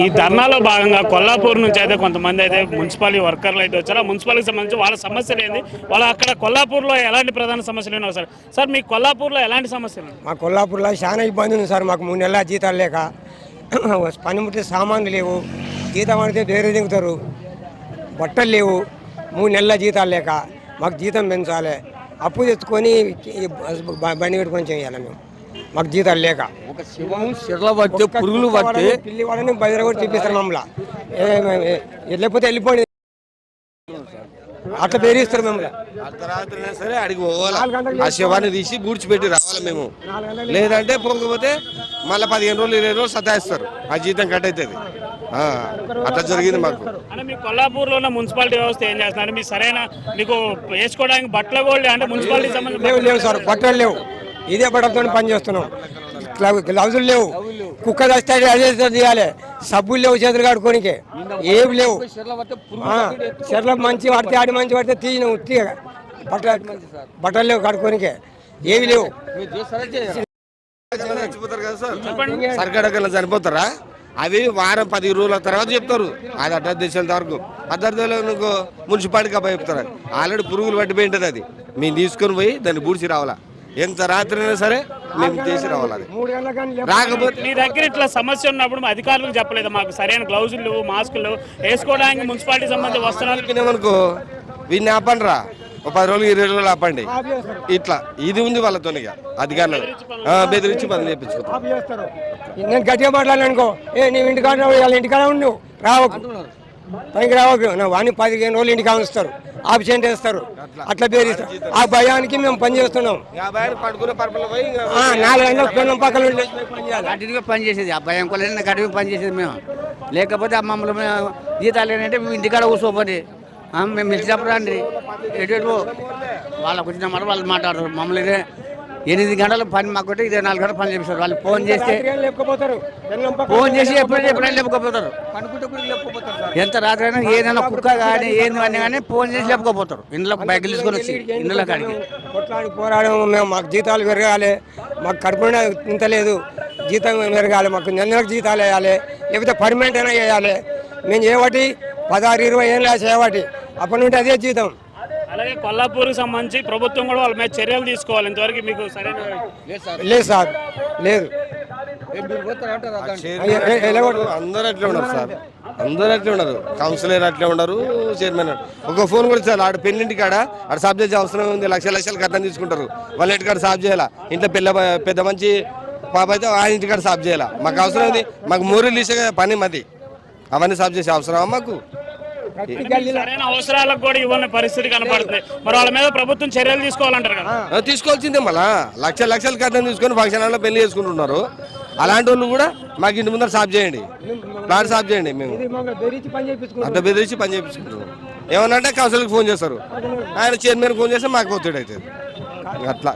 ఈ ధర్నాలో భాగంగా కొల్లాపూర్ నుంచి అయితే కొంతమంది అయితే మున్సిపాలిటీ వర్కర్లు అయితే వచ్చారు. మున్సిపాలిటీకి సంబంధించి వాళ్ళ సమస్యలు ఏంది, వాళ్ళ అక్కడ కొల్లాపూర్లో ఎలాంటి ప్రధాన సమస్యలు ఉన్నాయి సార్? సార్ మీ కొల్లాపూర్లో ఎలాంటి సమస్యలు? మా కొల్లాపూర్లో చాలా ఇబ్బంది ఉంది సార్. మాకు 3 నెలల జీతాలు లేక పనిముట్టే సామాన్లు లేవు, జీతం పడితే వేరే దిగుతారు, బట్టలు లేవు. 3 నెలల జీతాలు లేక మాకు జీతం పెంచాలి, అప్పు తెచ్చుకొని బండి పెట్టుకొని చేయాలి మేము. మాకు జీతాలు లేక ఒక శివం సిర్ల పట్టి పురుగులు పట్టి పిల్లి వాళ్ళని బదిర కూడా చూపిస్తారు మమ్మల్ని. లేకపోతే వెళ్ళిపోయి అట్లా బెదిరిస్తారు మమ్మల్ని. అర్ధరాత్రి సరే అడిగి పోవాలి, ఆ శవాన్ని తీసి బూడ్చిపెట్టి రావాలి మేము. లేదంటే పోకపోతే మళ్ళీ 15 రోజులు 20 రోజులు సతాయిస్తారు, ఆ జీతం కట్ అవుతుంది. అట్లా జరిగింది మాకు. అంటే మీ కొల్లాపూర్లో ఉన్న మున్సిపాలిటీ వ్యవస్థ ఏం చేస్తున్నారు? మీ సరైన మీకు వేసుకోవడానికి బట్టలు కూడా అంటే మున్సిపాలిటీ సంబంధించి లేవు సార్, బట్టలు లేవు. ఇదే బట్టలతో పని చేస్తున్నాం. గ్లౌజులు లేవు, కుక్క దస్తే అదే తీయాలి, సబ్బులు లేవు చేతులు కడుకోనికే, ఏమి లేవు. చెట్ల మంచి పడితే ఆడి మంచి పడితే తీయను ఉత్తి బట్టలు లేవు కడుకోనికే, ఏవి లేవు. చచ్చిపోతారు కదా సార్, సరికడకల్లా చనిపోతారా? అవి వారం 10 రోజుల తర్వాత చెప్తారు. అది అడ్డదేశాల వరకు అద్దరిలో మున్సిపాలిటీకి అబ్బాయి చెప్తారు. ఆల్రెడీ పురుగులు పట్టిపోయి ఉంటుంది. అది మేము తీసుకొని పోయి దాన్ని బూడిచి రావాలా, ఎంత రాత్రి అయినా సరే మేము తీసి రావాలి. రాకపోతే మీ దగ్గర ఇట్లా సమస్య ఉన్నప్పుడు మా అధికారులకు చెప్పలేదు, మాకు సరైన గ్లౌజులు మాస్కులు వేసుకోవడానికి మున్సిపాలిటీ సంబంధించి వస్తున్నారు అనుకో, వీడిని ఆపండి రా, 10 రోజులు 20 రోజులు ఆపండి. ఇట్లా ఇది ఉంది వాళ్ళతో అధికారులు బెదిరించి పనులు చేయించుకుంటారు. నేను గట్టిగా మాట్లాడాలనుకో, నీవు ఇంటికాడ వాళ్ళ ఇంటికాడ ఉండు, రావకు పైకి రావకు, వాడిని 15 రోజులు ఇంటికి ఉంచుతారు, ఆబ్సెంట్ వేస్తారు, అట్లా బెదిరిస్తారు. ఆ భయానికి మేము పని చేస్తున్నాం. 4 గంటలకు పెళ్ళం పక్కన గట్టిగా పని చేసేది, ఆ భయం కొలేదు గట్టిగా పని చేసేది మేము. లేకపోతే మమ్మల్ని జీతాలు ఏంటంటే మేము ఇంటికాడ కూర్చోపడి మేము ఇచ్చినప్పుడు రండి ఎటు వాళ్ళకు వచ్చిన మాట వాళ్ళు మాట్లాడరు. మమ్మల్ని 8 గంటల పని మాకు 24 గంటలు పని చేపిస్తారు. వాళ్ళు ఫోన్ చేస్తే ఎప్పుడైనా లేపుకోపోతారు. ఎంత రాత్రి అయినా ఏదైనా కుక్క కానీ ఏంది కానీ ఫోన్ చేసి లేపుకోపోతారు. ఇంట్లో బైకులు తీసుకొని వచ్చి ఇంట్లో కాడికి కొట్లాడి పోరాడము. మేము మాకు జీతాలు పెరగాలి, మాకు కడుపు ఇంత లేదు, జీతం పెరగాలి, మాకు నెలకు జీతాలు వేయాలి, లేకపోతే పర్మనెంట్ అయినా వేయాలి. మేము చేయబట్టి 16-20 ఏళ్ళు చేయబట్టి అప్పటి నుండి అదే జీతం. అలాగే కొల్లాపూర్కి సంబంధించి ప్రభుత్వం కూడా వాళ్ళ మీద చర్యలు తీసుకోవాలి. ఇంతవరకు మీకు సరైన లేదు సార్, లేదు. అందరూ అట్లే ఉన్నారు సార్, అందరూ అట్లే ఉన్నారు. కౌన్సిలర్ అట్లే ఉన్నారు, చైర్మన్. ఒక ఫోన్ కూడా సార్, ఆడ పెళ్ళింటి కాడ ఆడ సాఫ్ చేసే అవసరం ఉంది, లక్షలు కట్టం తీసుకుంటారు. వాళ్ళ ఇంటికాడ సాఫ్ చేయాలా, ఇంట్లో పెద్ద మంచి పాప అయితే ఆ ఇంటికాడ సాఫ్ చేయాలా. మాకు అవసరం ఉంది, మాకు మూరీలు తీసే పని మది, అవన్నీ సాఫ్ చేసే అవసరమా మాకు? సరైన అవసరాలకు కూడా ఇవ్వని పరిస్థితి కనపడుతుంది. మరి వాళ్ళ మీద ప్రభుత్వం చర్యలు తీసుకోవాలంటారు కదా? తీసుకోవాల్సిందే. మళ్ళా లక్షలు కట్టం తీసుకొని ఫంక్షన్ హాల్లో పెళ్లి చేసుకుంటున్నారు. అలాంటి వాళ్ళు కూడా మాకు ఇంటి ముందర సాఫ్ చేయండి, ప్లాట్ సాఫ్ చేయండి. మేము అంత బెదిరించి పని చేయించుకుంటున్నాం. ఏమన్నా అంటే కౌన్సిలర్కి ఫోన్ చేస్తారు, ఆయన చైర్మన్ ఫోన్ చేస్తే మాకు ఒత్తిడి అవుతుంది. అట్లా